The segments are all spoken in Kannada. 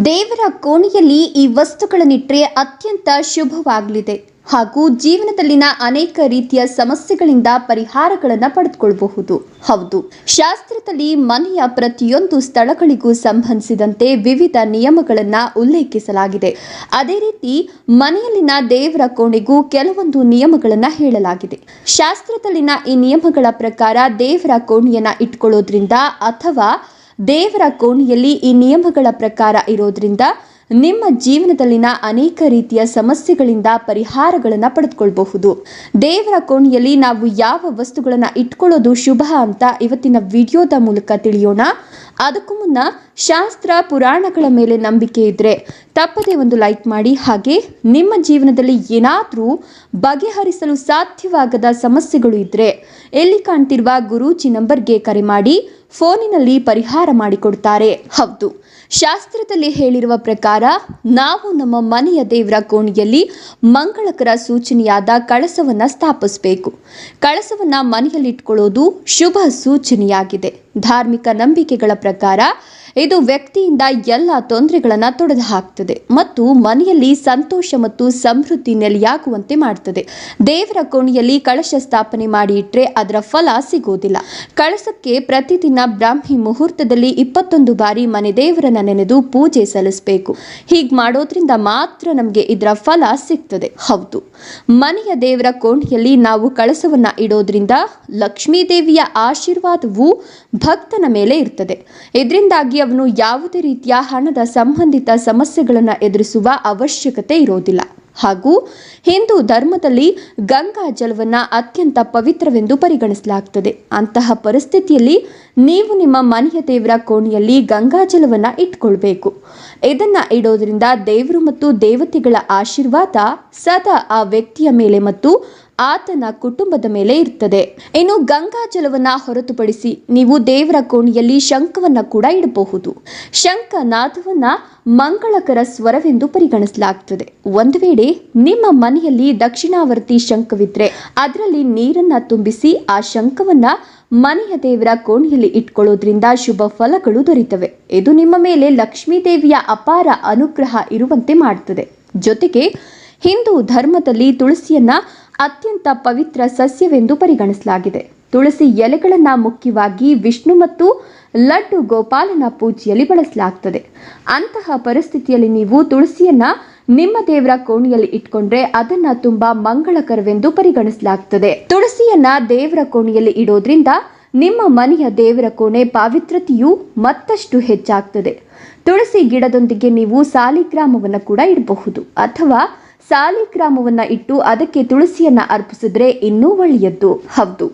ದೇವರ ಕೋಣೆಯಲ್ಲಿ ಈ ವಸ್ತುಗಳನ್ನಿಟ್ಟರೆ ಅತ್ಯಂತ ಶುಭವಾಗಲಿದೆ ಹಾಗೂ ಜೀವನದಲ್ಲಿನ ಅನೇಕ ರೀತಿಯ ಸಮಸ್ಯೆಗಳಿಂದ ಪರಿಹಾರಗಳನ್ನು ಪಡೆದುಕೊಳ್ಳಬಹುದು. ಹೌದು, ಶಾಸ್ತ್ರದಲ್ಲಿ ಮನೆಯ ಪ್ರತಿಯೊಂದು ಸ್ಥಳಗಳಿಗೂ ಸಂಬಂಧಿಸಿದಂತೆ ವಿವಿಧ ನಿಯಮಗಳನ್ನು ಉಲ್ಲೇಖಿಸಲಾಗಿದೆ. ಅದೇ ರೀತಿ ಮನೆಯಲ್ಲಿನ ದೇವರ ಕೋಣೆಗೂ ಕೆಲವೊಂದು ನಿಯಮಗಳನ್ನು ಹೇಳಲಾಗಿದೆ. ಶಾಸ್ತ್ರದಲ್ಲಿನ ಈ ನಿಯಮಗಳ ಪ್ರಕಾರ ದೇವರ ಕೋಣೆಯನ್ನು ಇಟ್ಕೊಳ್ಳೋದ್ರಿಂದ ಅಥವಾ ದೇವರ ಕೋಣೆಯಲ್ಲಿ ಈ ನಿಯಮಗಳ ಪ್ರಕಾರ ಇರೋದ್ರಿಂದ ನಿಮ್ಮ ಜೀವನದಲ್ಲಿನ ಅನೇಕ ರೀತಿಯ ಸಮಸ್ಯೆಗಳಿಂದ ಪರಿಹಾರಗಳನ್ನು ಪಡೆದುಕೊಳ್ಳಬಹುದು. ದೇವರ ಕೋಣೆಯಲ್ಲಿ ನಾವು ಯಾವ ವಸ್ತುಗಳನ್ನು ಇಟ್ಕೊಳ್ಳೋದು ಶುಭ ಅಂತ ಇವತ್ತಿನ ವಿಡಿಯೋದ ಮೂಲಕ ತಿಳಿಯೋಣ. ಅದಕ್ಕೂ ಮುನ್ನ ಶಾಸ್ತ್ರ ಪುರಾಣಗಳ ಮೇಲೆ ನಂಬಿಕೆ ಇದ್ದರೆ ತಪ್ಪದೇ ಒಂದು ಲೈಕ್ ಮಾಡಿ. ಹಾಗೆ ನಿಮ್ಮ ಜೀವನದಲ್ಲಿ ಏನಾದರೂ ಬಗೆಹರಿಸಲು ಸಾಧ್ಯವಾಗದ ಸಮಸ್ಯೆಗಳು ಇದ್ದರೆ ಎಲ್ಲಿ ಕಾಣ್ತಿರುವ ಗುರೂಜಿ ನಂಬರ್ಗೆ ಕರೆ ಮಾಡಿ ಫೋನಿನಲ್ಲಿ ಪರಿಹಾರ ಮಾಡಿಕೊಡ್ತಾರೆ. ಹೌದು, ಶಾಸ್ತ್ರದಲ್ಲಿ ಹೇಳಿರುವ ಪ್ರಕಾರ ನಾವು ನಮ್ಮ ಮನೆಯ ದೇವರ ಕೋಣೆಯಲ್ಲಿ ಮಂಗಳಕರ ಸೂಚನೆಯಾದ ಕಳಸವನ್ನು ಸ್ಥಾಪಿಸಬೇಕು. ಕಳಸವನ್ನು ಮನೆಯಲ್ಲಿಟ್ಕೊಳ್ಳೋದು ಶುಭ ಸೂಚನೆಯಾಗಿದೆ. ಧಾರ್ಮಿಕ ನಂಬಿಕೆಗಳ ಪ್ರಕಾರ ಇದು ವ್ಯಕ್ತಿಯಿಂದ ಎಲ್ಲ ತೊಂದರೆಗಳನ್ನು ತೊಡೆದು ಹಾಕ್ತದೆ ಮತ್ತು ಮನೆಯಲ್ಲಿ ಸಂತೋಷ ಮತ್ತು ಸಮೃದ್ಧಿ ನೆಲೆಯಾಗುವಂತೆ ಮಾಡ್ತದೆ. ದೇವರ ಕೋಣೆಯಲ್ಲಿ ಕಳಶ ಸ್ಥಾಪನೆ ಮಾಡಿ ಇಟ್ಟರೆ ಅದರ ಫಲ ಸಿಗೋದಿಲ್ಲ. ಕಳಸಕ್ಕೆ ಪ್ರತಿದಿನ ಬ್ರಾಹ್ಮಿ ಮುಹೂರ್ತದಲ್ಲಿ 21 ಬಾರಿ ಮನೆ ದೇವರನ್ನ ನೆನೆದು ಪೂಜೆ ಸಲ್ಲಿಸಬೇಕು. ಹೀಗೆ ಮಾಡೋದ್ರಿಂದ ಮಾತ್ರ ನಮಗೆ ಇದರ ಫಲ ಸಿಗ್ತದೆ. ಹೌದು, ಮನೆಯ ದೇವರ ಕೋಣೆಯಲ್ಲಿ ನಾವು ಕಳಸವನ್ನ ಇಡೋದ್ರಿಂದ ಲಕ್ಷ್ಮೀ ದೇವಿಯ ಆಶೀರ್ವಾದವು ಭಕ್ತನ ಮೇಲೆ ಇರ್ತದೆ. ಇದರಿಂದಾಗಿ ಅವನು ಯಾವುದೇ ರೀತಿಯ ಹಣದ ಸಂಬಂಧಿತ ಸಮಸ್ಯೆಗಳನ್ನು ಎದುರಿಸುವ ಅವಶ್ಯಕತೆ ಇರೋದಿಲ್ಲ. ಹಾಗೂ ಹಿಂದೂ ಧರ್ಮದಲ್ಲಿ ಗಂಗಾ ಜಲವನ್ನು ಅತ್ಯಂತ ಪವಿತ್ರವೆಂದು ಪರಿಗಣಿಸಲಾಗುತ್ತದೆ. ಅಂತಹ ಪರಿಸ್ಥಿತಿಯಲ್ಲಿ ನೀವು ನಿಮ್ಮ ಮನೆಯ ದೇವರ ಕೋಣೆಯಲ್ಲಿ ಗಂಗಾ ಜಲವನ್ನು ಇಟ್ಕೊಳ್ಬೇಕು. ಇದನ್ನು ಇಡೋದ್ರಿಂದ ದೇವರು ಮತ್ತು ದೇವತೆಗಳ ಆಶೀರ್ವಾದ ಸದಾ ಆ ವ್ಯಕ್ತಿಯ ಮೇಲೆ ಮತ್ತು ಆತನ ಕುಟುಂಬದ ಮೇಲೆ ಇರ್ತದೆ. ಇನ್ನು ಗಂಗಾ ಜಲವನ್ನ ಹೊರತುಪಡಿಸಿ ನೀವು ದೇವರ ಕೋಣೆಯಲ್ಲಿ ಶಂಖವನ್ನ ಕೂಡ ಇಡಬಹುದು. ಶಂಖನಾದವನ್ನ ಮಂಗಳಕರ ಸ್ವರವೆಂದು ಪರಿಗಣಿಸಲಾಗುತ್ತದೆ. ಒಂದು ವೇಳೆ ನಿಮ್ಮ ಮನೆಯಲ್ಲಿ ದಕ್ಷಿಣಾವರ್ತಿ ಶಂಖವಿದ್ರೆ ಅದರಲ್ಲಿ ನೀರನ್ನ ತುಂಬಿಸಿ ಆ ಶಂಖವನ್ನ ಮನೆಯ ದೇವರ ಕೋಣೆಯಲ್ಲಿ ಇಟ್ಕೊಳ್ಳೋದ್ರಿಂದ ಶುಭ ಫಲಗಳು ದೊರೆಯುತ್ತವೆ. ಇದು ನಿಮ್ಮ ಮೇಲೆ ಲಕ್ಷ್ಮೀ ದೇವಿಯ ಅಪಾರ ಅನುಗ್ರಹ ಇರುವಂತೆ ಮಾಡುತ್ತದೆ. ಜೊತೆಗೆ ಹಿಂದೂ ಧರ್ಮದಲ್ಲಿ ತುಳಸಿಯನ್ನ ಅತ್ಯಂತ ಪವಿತ್ರ ಸಸ್ಯವೆಂದು ಪರಿಗಣಿಸಲಾಗಿದೆ. ತುಳಸಿ ಎಲೆಗಳನ್ನು ಮುಖ್ಯವಾಗಿ ವಿಷ್ಣು ಮತ್ತು ಲಡ್ಡು ಗೋಪಾಲನ ಪೂಜೆಯಲ್ಲಿ ಬಳಸಲಾಗುತ್ತದೆ. ಅಂತಹ ಪರಿಸ್ಥಿತಿಯಲ್ಲಿ ನೀವು ತುಳಸಿಯನ್ನ ನಿಮ್ಮ ದೇವರ ಕೋಣೆಯಲ್ಲಿ ಇಟ್ಕೊಂಡ್ರೆ ಅದನ್ನ ತುಂಬಾ ಮಂಗಳಕರವೆಂದು ಪರಿಗಣಿಸಲಾಗುತ್ತದೆ. ತುಳಸಿಯನ್ನ ದೇವರ ಕೋಣೆಯಲ್ಲಿ ಇಡೋದ್ರಿಂದ ನಿಮ್ಮ ಮನೆಯ ದೇವರ ಕೋಣೆ ಪಾವಿತ್ರತೆಯು ಮತ್ತಷ್ಟು ಹೆಚ್ಚಾಗ್ತದೆ. ತುಳಸಿ ಗಿಡದೊಂದಿಗೆ ನೀವು ಸಾಲಿಗ್ರಾಮವನ್ನು ಕೂಡ ಇಡಬಹುದು ಅಥವಾ ಸಾಲಿಗ್ರಾಮವನ್ನ ಇಟ್ಟು ಅದಕ್ಕೆ ತುಳಸಿಯನ್ನ ಅರ್ಪಿಸಿದ್ರೆ ಇನ್ನೂ ಒಳ್ಳೆಯದ್ದು. ಹೌದು,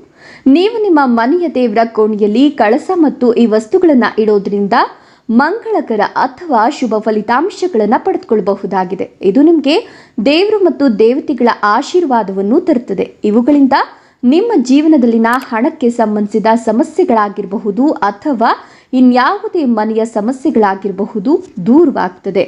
ನೀವು ನಿಮ್ಮ ಮನೆಯ ದೇವರ ಕೋಣೆಯಲ್ಲಿ ಕಳಸ ಮತ್ತು ಈ ವಸ್ತುಗಳನ್ನ ಇಡೋದ್ರಿಂದ ಮಂಗಳಕರ ಅಥವಾ ಶುಭ ಫಲಿತಾಂಶಗಳನ್ನು ಪಡೆದುಕೊಳ್ಳಬಹುದಾಗಿದೆ. ಇದು ನಿಮಗೆ ದೇವರು ಮತ್ತು ದೇವತೆಗಳ ಆಶೀರ್ವಾದವನ್ನು ತರುತ್ತದೆ. ಇವುಗಳಿಂದ ನಿಮ್ಮ ಜೀವನದಲ್ಲಿನ ಹಣಕ್ಕೆ ಸಂಬಂಧಿಸಿದ ಸಮಸ್ಯೆಗಳಾಗಿರಬಹುದು ಅಥವಾ ಇನ್ಯಾವುದೇ ಮನೆಯ ಸಮಸ್ಯೆಗಳಾಗಿರಬಹುದು ದೂರವಾಗ್ತದೆ.